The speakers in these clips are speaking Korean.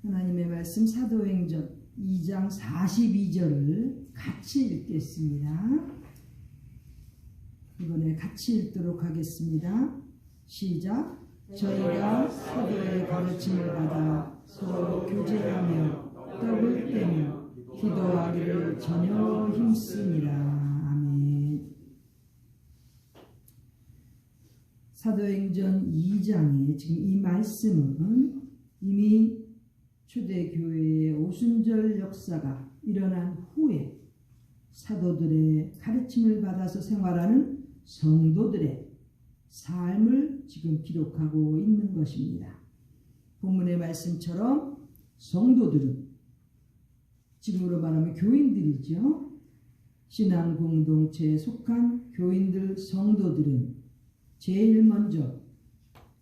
하나님의 말씀 사도행전 2장 42절을 같이 읽겠습니다. 이번에 같이 읽도록 하겠습니다. 시작. 저희가 사도의 가르침을 받아 서로 교제하며 떡을 떼며 기도하기를 전혀 힘쓰니라. 아멘. 사도행전 2장에 지금 이 말씀은 이미 초대교회의 오순절 역사가 일어난 후에 사도들의 가르침을 받아서 생활하는 성도들의 삶을 지금 기록하고 있는 것입니다. 본문의 말씀처럼 성도들은 지금으로 말하면 교인들이죠. 신앙 공동체에 속한 교인들, 성도들은 제일 먼저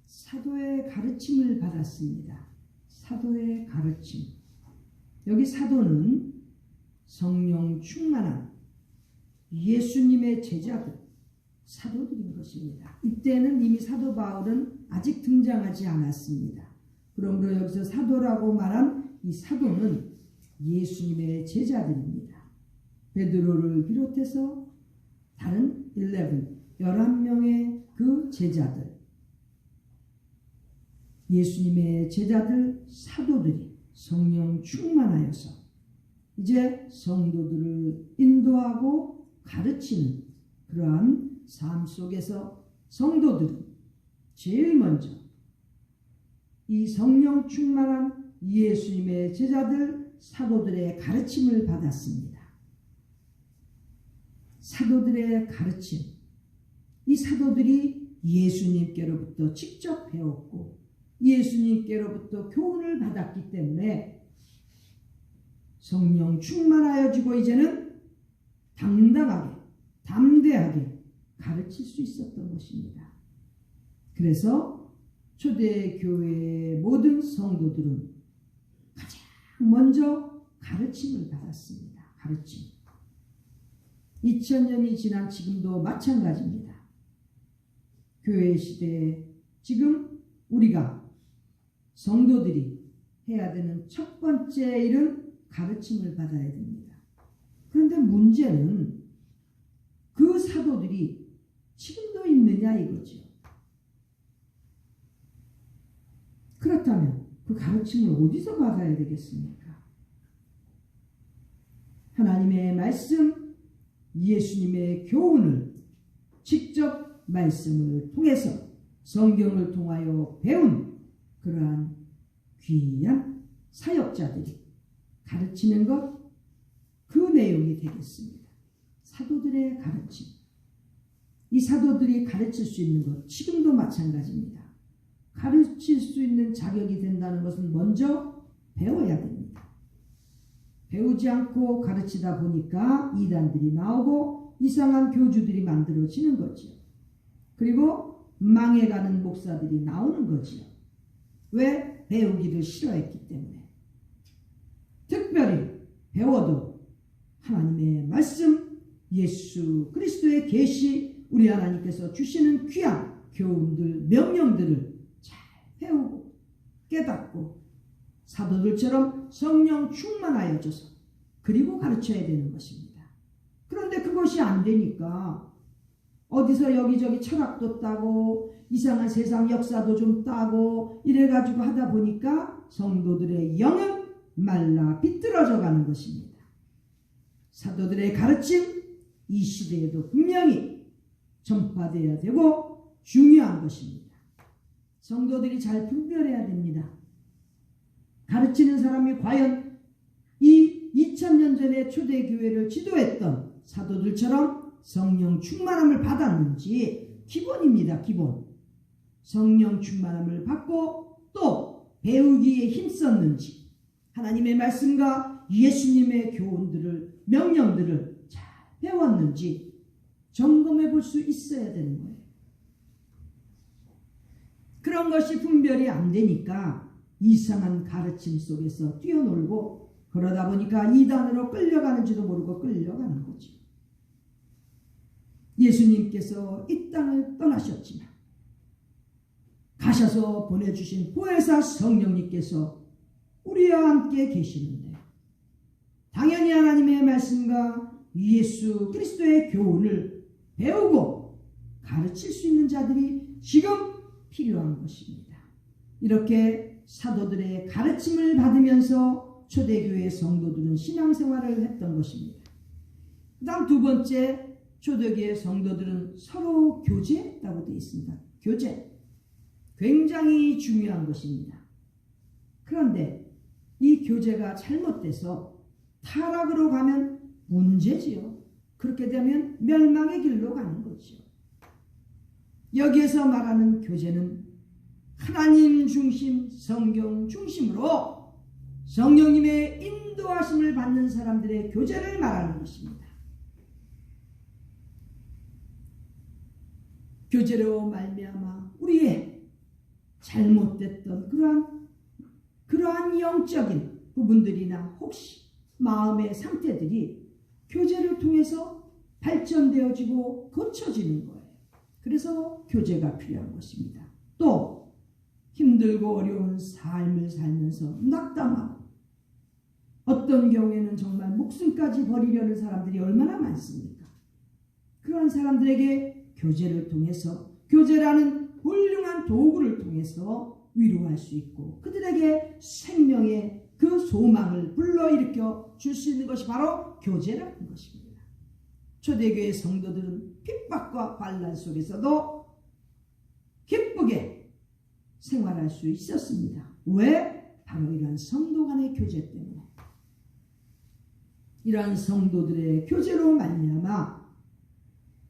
사도의 가르침을 받았습니다. 사도의 가르침. 여기 사도는 성령 충만한 예수님의 제자들, 사도들인 것입니다. 이때는 이미 사도 바울은 아직 등장하지 않았습니다. 그러므로 여기서 사도라고 말한 이 사도는 예수님의 제자들입니다. 베드로를 비롯해서 다른 11명의 그 제자들, 예수님의 제자들 사도들이 성령 충만하여서 이제 성도들을 인도하고 가르치는 그러한 삶 속에서 성도들은 제일 먼저 이 성령 충만한 예수님의 제자들 사도들의 가르침을 받았습니다. 사도들의 가르침, 이 사도들이 예수님께로부터 직접 배웠고 예수님께로부터 교훈을 받았기 때문에 성령 충만하여지고 이제는 당당하게 담대하게 가르칠 수 있었던 것입니다. 그래서 초대교회의 모든 성도들은 가장 먼저 가르침을 받았습니다. 가르침. 2000년이 지난 지금도 마찬가지입니다. 교회 시대에 지금 우리가 성도들이 해야 되는 첫 번째 일은 가르침을 받아야 됩니다. 그런데 문제는 그 사도들이 지금도 있느냐 이거죠. 그렇다면 그 가르침을 어디서 받아야 되겠습니까? 하나님의 말씀, 예수님의 교훈을 직접 말씀을 통해서 성경을 통하여 배운 그러한 귀한 사역자들이 가르치는 것, 그 내용이 되겠습니다. 사도들의 가르침. 이 사도들이 가르칠 수 있는 것, 지금도 마찬가지입니다. 가르칠 수 있는 자격이 된다는 것은 먼저 배워야 됩니다. 배우지 않고 가르치다 보니까 이단들이 나오고 이상한 교주들이 만들어지는 거죠. 그리고 망해가는 목사들이 나오는 거죠. 왜? 배우기를 싫어했기 때문에. 특별히 배워도 하나님의 말씀, 예수 그리스도의 계시, 우리 하나님께서 주시는 귀한 교훈들, 명령들을 잘 배우고 깨닫고 사도들처럼 성령 충만하여져서 그리고 가르쳐야 되는 것입니다. 그런데 그것이 안 되니까 어디서 여기저기 철학도 따고 이상한 세상 역사도 좀 따고 이래가지고 하다 보니까 성도들의 영은 말라 비뚤어져 가는 것입니다. 사도들의 가르침, 이 시대에도 분명히 전파되어야 되고 중요한 것입니다. 성도들이 잘 분별해야 됩니다. 가르치는 사람이 과연 이 2000년 전에 초대교회를 지도했던 사도들처럼 성령 충만함을 받았는지, 기본입니다. 기본. 성령 충만함을 받고 또 배우기에 힘썼는지, 하나님의 말씀과 예수님의 교훈들을, 명령들을 잘 배웠는지 점검해 볼 수 있어야 되는 거예요. 그런 것이 분별이 안 되니까 이상한 가르침 속에서 뛰어놀고 그러다 보니까 이단으로 끌려가는지도 모르고 끌려가는 거지. 예수님께서 이 땅을 떠나셨지만 가셔서 보내주신 보혜사 성령님께서 우리와 함께 계시는데 당연히 하나님의 말씀과 예수 그리스도의 교훈을 배우고 가르칠 수 있는 자들이 지금 필요한 것입니다. 이렇게 사도들의 가르침을 받으면서 초대교회 성도들은 신앙생활을 했던 것입니다. 그 다음 두 번째, 초대교회 성도들은 서로 교제했다고 되어 있습니다. 교제. 굉장히 중요한 것입니다. 그런데 이 교제가 잘못돼서 타락으로 가면 문제지요. 그렇게 되면 멸망의 길로 가는 거죠. 여기에서 말하는 교제는 하나님 중심, 성경 중심으로 성령님의 인도하심을 받는 사람들의 교제를 말하는 것입니다. 교제로 말미암아 우리의 잘못됐던 그러한 영적인 부분들이나 혹시 마음의 상태들이 교제를 통해서 발전되어지고 고쳐지는 거예요. 그래서 교제가 필요한 것입니다. 또 힘들고 어려운 삶을 살면서 낙담하고 어떤 경우에는 정말 목숨까지 버리려는 사람들이 얼마나 많습니까? 그런 사람들에게 교제를 통해서, 교제라는 훌륭한 도구를 통해서 위로할 수 있고 그들에게 생명의 그 소망을 불러일으켜 줄 수 있는 것이 바로 교제라는 것입니다. 초대교회 성도들은 핍박과 환난 속에서도 기쁘게 생활할 수 있었습니다. 왜? 바로 이러한 성도 간의 교제 때문에. 이러한 성도들의 교제로 말미암아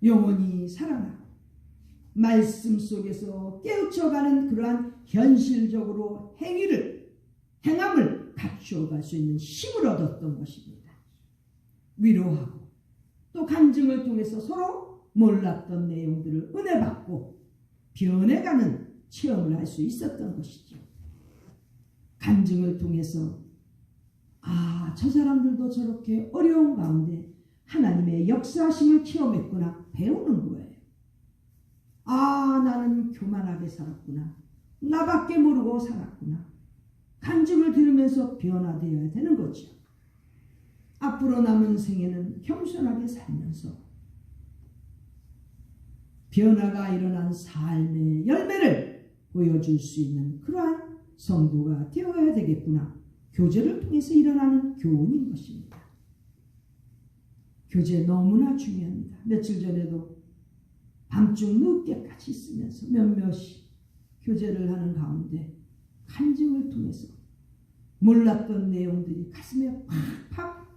영혼이 살아나고 말씀 속에서 깨우쳐가는 그러한 현실적으로 행함을 갖추어갈 수 있는 힘을 얻었던 것입니다. 위로하고 또 간증을 통해서 서로 몰랐던 내용들을 은혜받고 변해가는 체험을 할 수 있었던 것이죠. 간증을 통해서 저 사람들도 저렇게 어려운 가운데 하나님의 역사하심을 체험했구나 배우는 거예요. 나는 교만하게 살았구나. 나밖에 모르고 살았구나. 간증을 들으면서 변화되어야 되는 거죠. 앞으로 남은 생에는 겸손하게 살면서 변화가 일어난 삶의 열매를 보여줄 수 있는 그러한 성도가 되어야 되겠구나. 교제를 통해서 일어나는 교훈인 것입니다. 교제 너무나 중요합니다. 며칠 전에도 밤중 늦게까지 있으면서 몇몇이 교제를 하는 가운데 간증을 통해서 몰랐던 내용들이 가슴에 팍팍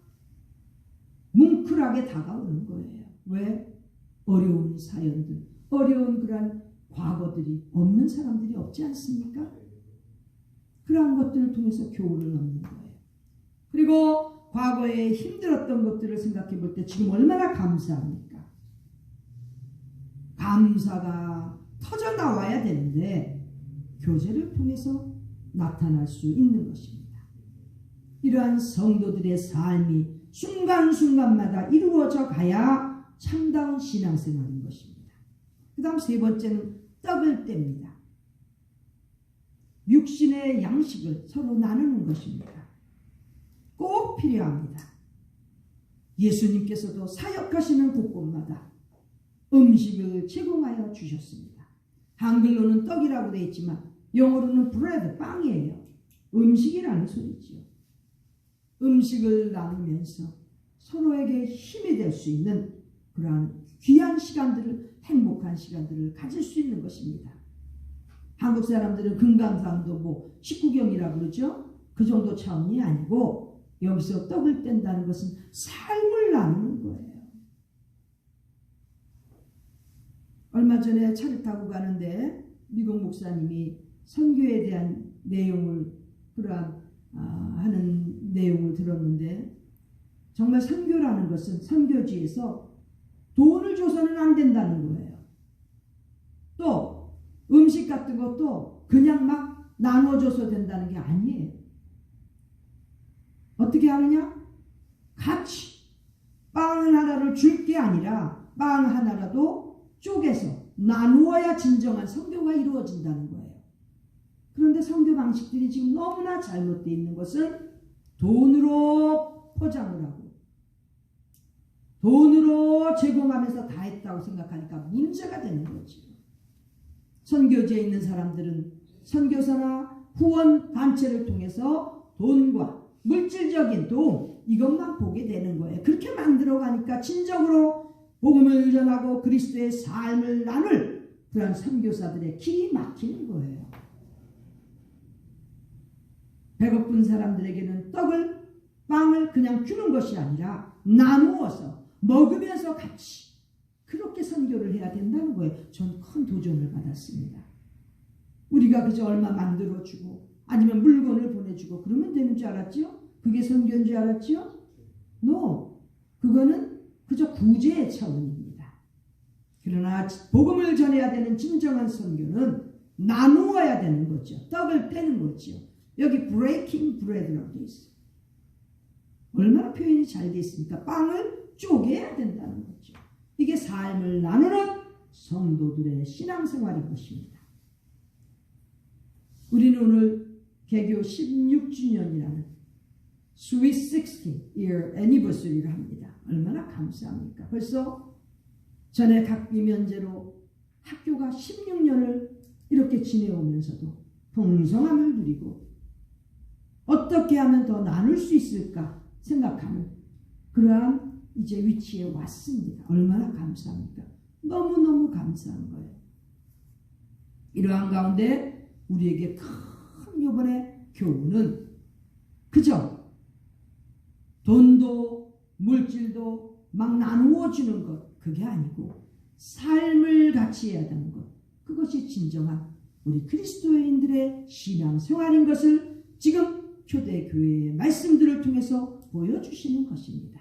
뭉클하게 다가오는 거예요. 왜? 어려운 사연들, 어려운 그런 과거들이 없는 사람들이 없지 않습니까? 그러한 것들을 통해서 교훈을 얻는 거예요. 그리고 과거에 힘들었던 것들을 생각해 볼 때 지금 얼마나 감사합니까? 감사가 터져 나와야 되는데 교제를 통해서 나타날 수 있는 것입니다. 이러한 성도들의 삶이 순간순간마다 이루어져 가야 참다운 신앙생활인 것입니다. 그 다음 세 번째는 떡을 뗍니다. 육신의 양식을 서로 나누는 것입니다. 꼭 필요합니다. 예수님께서도 사역하시는 곳곳마다 음식을 제공하여 주셨습니다. 한글로는 떡이라고 되어 있지만 영어로는 브레드, 빵이에요. 음식이라는 소리지요. 음식을 나누면서 서로에게 힘이 될 수 있는 그러한 귀한 시간들을, 행복한 시간들을 가질 수 있는 것입니다. 한국 사람들은 금강산도 식구경이라고 그러죠. 그 정도 차원이 아니고 여기서 떡을 뗀다는 것은 삶을 나누는 거예요. 얼마 전에 차를 타고 가는데 미국 목사님이 선교에 대한 내용을 하는 내용을 들었는데 정말 선교라는 것은 선교지에서 돈을 줘서는 안 된다는 거예요. 또 음식 같은 것도 그냥 막 나눠줘서 된다는 게 아니에요. 어떻게 하느냐? 같이 빵 하나를 줄 게 아니라 빵 하나라도 쪼개서 나누어야 진정한 선교가 이루어진다는 거예요. 그런데 선교 방식들이 지금 너무나 잘못되어 있는 것은 돈으로 포장을 하고 돈으로 제공하면서 다 했다고 생각하니까 문제가 되는 거지. 선교지에 있는 사람들은 선교사나 후원 단체를 통해서 돈과 물질적인 도움 이것만 보게 되는 거예요. 그렇게 만들어 가니까 진정으로 복음을 전하고 그리스도의 삶을 나눌 그런 선교사들의 길이 막히는 거예요. 배고픈 사람들에게는 빵을 그냥 주는 것이 아니라 나누어서 먹으면서 같이 그렇게 선교를 해야 된다는 거예요. 전 큰 도전을 받았습니다. 우리가 그저 얼마 만들어주고 아니면 물건을 보내주고 그러면 되는 줄 알았죠? 그게 선교인 줄 알았죠? No. 그거는 그저 구제의 차원입니다. 그러나 복음을 전해야 되는 진정한 선교는 나누어야 되는 거죠. 떡을 떼는 거죠. 여기 breaking bread라고 되어 있어요. 얼마나 표현이 잘 되어 있습니까? 빵을 쪼개야 된다는 거죠. 이게 삶을 나누는 성도들의 신앙생활인 것입니다. 우리는 오늘 개교 16주년이라는 Sweet 60 Year Anniversary를 합니다. 얼마나 감사합니까? 벌써 전에 각비 면제로 학교가 16년을 이렇게 지내오면서도 풍성함을 누리고 어떻게 하면 더 나눌 수 있을까 생각하는 그러한 이제 위치에 왔습니다. 얼마나 감사합니까? 너무너무 감사한 거예요. 이러한 가운데 우리에게 큰 이번에 교훈은 그저 돈도 물질도 막 나누어 주는 것 그게 아니고 삶을 같이 해야 하는 것 그것이 진정한 우리 그리스도인들의 신앙생활인 것을 지금 초대교회의 말씀들을 통해서 보여주시는 것입니다.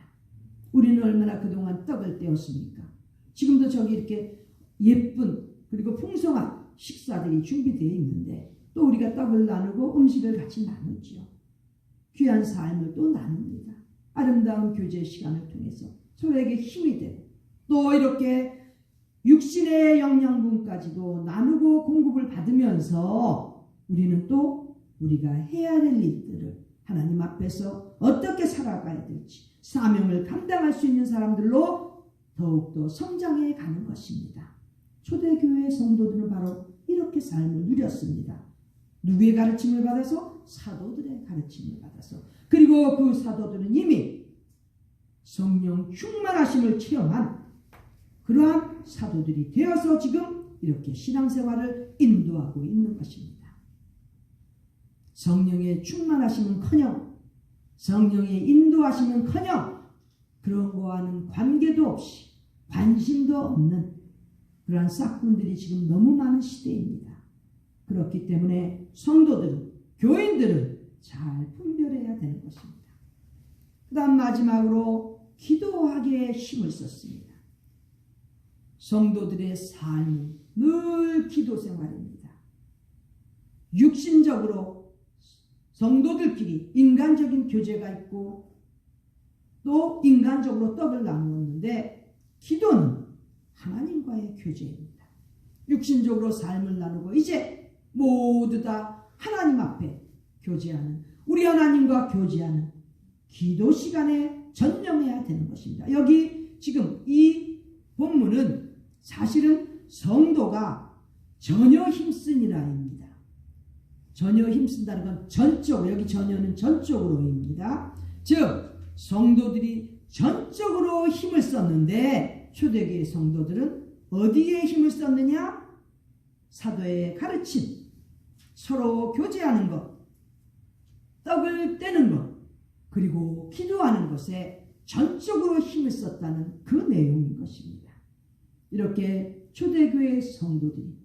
우리는 얼마나 그동안 떡을 떼었습니까? 지금도 저기 이렇게 예쁜 그리고 풍성한 식사들이 준비되어 있는데 또 우리가 떡을 나누고 음식을 같이 나누죠. 귀한 삶을 또 나눕니다. 아름다운 교제 시간을 통해서 서로에게 힘이 되고 또 이렇게 육신의 영양분까지도 나누고 공급을 받으면서 우리는 또 우리가 해야 될 일들을 하나님 앞에서 어떻게 살아가야 될지 사명을 감당할 수 있는 사람들로 더욱더 성장해 가는 것입니다. 초대교회 성도들은 바로 이렇게 삶을 누렸습니다. 누구의 가르침을 받아서? 사도들의 가르침을 받아서. 그리고 그 사도들은 이미 성령 충만하심을 체험한 그러한 사도들이 되어서 지금 이렇게 신앙생활을 인도하고 있는 것입니다. 성령의 충만하심은커녕 성령의 인도하심은커녕 그런 거와는 관계도 없이 관심도 없는 그러한 싹군들이 지금 너무 많은 시대입니다. 그렇기 때문에 성도들은 교인들은 잘 분별해야 되는 것입니다. 그 다음 마지막으로 기도하기에 힘을 썼습니다. 성도들의 삶은 늘 기도 생활입니다. 육신적으로 성도들끼리 인간적인 교제가 있고 또 인간적으로 떡을 나누었는데 기도는 하나님과의 교제입니다. 육신적으로 삶을 나누고 이제 모두 다 하나님 앞에 교제하는 우리 하나님과 교제하는 기도 시간에 전념해야 되는 것입니다. 여기 지금 이 본문은 사실은 성도가 전혀 힘쓰니라입니다. 전혀 힘쓴다는 건 전적으로 여기 전혀는 전적으로입니다. 즉 성도들이 전적으로 힘을 썼는데 초대교회 성도들은 어디에 힘을 썼느냐? 사도의 가르침, 서로 교제하는 것, 떡을 떼는 것, 그리고 기도하는 것에 전적으로 힘을 썼다는 그 내용인 것입니다. 이렇게 초대교회 성도들이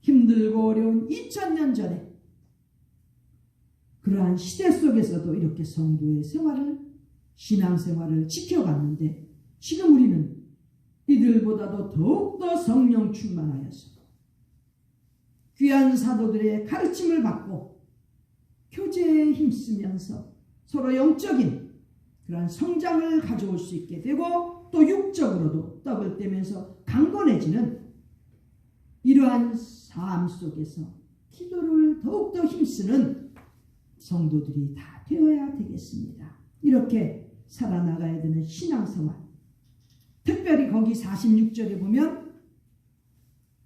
힘들고 어려운 2000년 전에 그러한 시대 속에서도 이렇게 성도의 생활을 신앙생활을 지켜갔는데 지금 우리는 이들보다도 더욱더 성령 충만하여서 귀한 사도들의 가르침을 받고 교제에 힘쓰면서 서로 영적인 그러한 성장을 가져올 수 있게 되고 또 육적으로도 떡을 떼면서 강건해지는 이러한 삶 속에서 기도를 더욱더 힘쓰는 성도들이 다 되어야 되겠습니다. 이렇게 살아나가야 되는 신앙생활. 특별히 거기 46절에 보면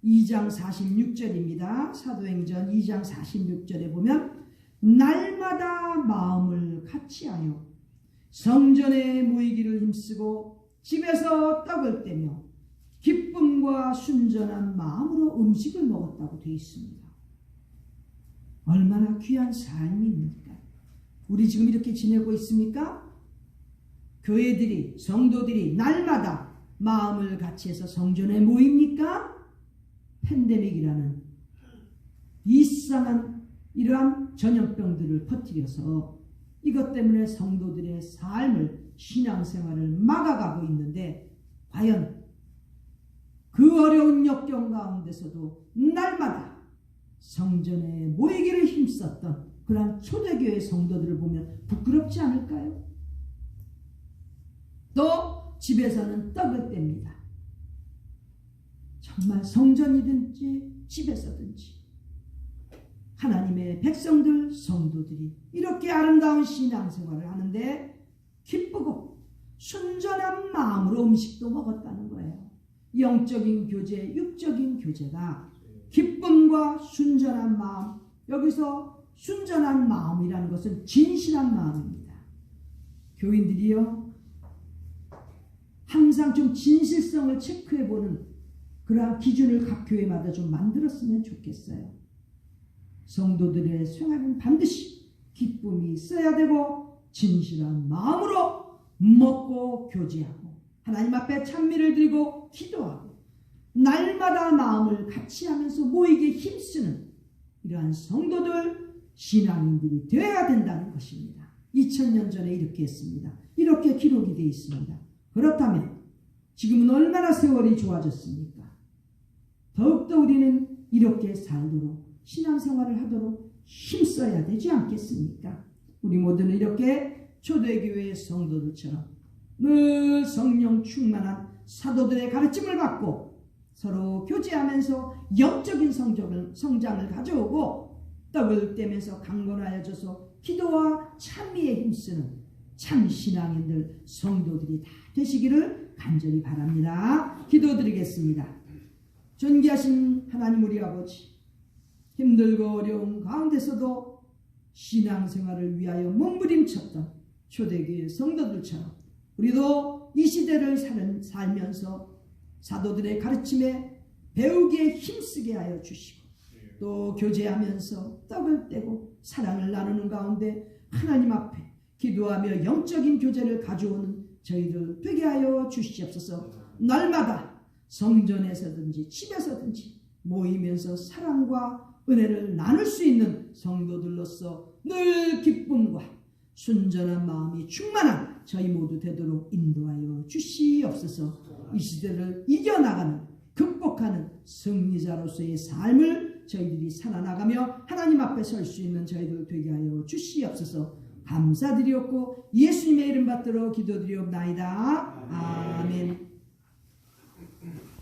2장 46절입니다. 사도행전 2장 46절에 보면 날마다 마음을 같이하여 성전에 모이기를 힘쓰고 집에서 떡을 떼며 기쁨과 순전한 마음으로 음식을 먹었다고 되어 있습니다. 얼마나 귀한 삶입니까? 우리 지금 이렇게 지내고 있습니까? 교회들이, 성도들이 날마다 마음을 같이해서 성전에 모입니까? 팬데믹이라는 이상한 이러한 전염병들을 퍼뜨려서 이것 때문에 성도들의 삶을, 신앙생활을 막아가고 있는데, 과연 그 어려운 역경 가운데서도 날마다 성전에 모이기를 힘썼던 그러한 초대교회 성도들을 보면 부끄럽지 않을까요? 또 집에서는 떡을 뗍니다. 정말 성전이든지 집에서든지 하나님의 백성들, 성도들이 이렇게 아름다운 신앙생활을 하는데 기쁘고 순전한 마음으로 음식도 먹었다는 거예요. 영적인 교제, 육적인 교제가 기쁨과 순전한 마음, 여기서 순전한 마음이라는 것은 진실한 마음입니다. 교인들이요, 항상 좀 진실성을 체크해보는 그러한 기준을 각 교회마다 좀 만들었으면 좋겠어요. 성도들의 생활은 반드시 기쁨이 있어야 되고 진실한 마음으로 먹고 교제하고 하나님 앞에 찬미를 드리고 기도하고 날마다 마음을 같이 하면서 모이게 힘쓰는 이러한 성도들, 신앙인들이 되어야 된다는 것입니다. 2000년 전에 이렇게 했습니다. 이렇게 기록이 되어 있습니다. 그렇다면 지금은 얼마나 세월이 좋아졌습니까? 더욱더 우리는 이렇게 살도록 신앙생활을 하도록 힘써야 되지 않겠습니까? 우리 모두는 이렇게 초대교회의 성도들처럼 늘 성령 충만한 사도들의 가르침을 받고 서로 교제하면서 영적인 성장을 가져오고 떡을 떼면서 강건하여져서 기도와 찬미에 힘쓰는 참 신앙인들, 성도들이 다 되시기를 간절히 바랍니다. 기도드리겠습니다. 존귀하신 하나님 우리 아버지, 힘들고 어려운 가운데서도 신앙생활을 위하여 몸부림쳤던 초대교회 성도들처럼 우리도 이 시대를 살면서 사도들의 가르침에 배우기에 힘쓰게 하여 주시고 또 교제하면서 떡을 떼고 사랑을 나누는 가운데 하나님 앞에 기도하며 영적인 교제를 가져오는 저희들 되게 하여 주시옵소서. 날마다 성전에서든지 집에서든지 모이면서 사랑과 은혜를 나눌 수 있는 성도들로서 늘 기쁨과 순전한 마음이 충만한 저희 모두 되도록 인도하여 주시옵소서. 이 시대를 이겨나가는, 극복하는 승리자로서의 삶을 저희들이 살아나가며 하나님 앞에 설 수 있는 저희들 되게 하여 주시옵소서. 감사드리옵고 예수님의 이름 받들어 기도드리옵나이다. 아멘.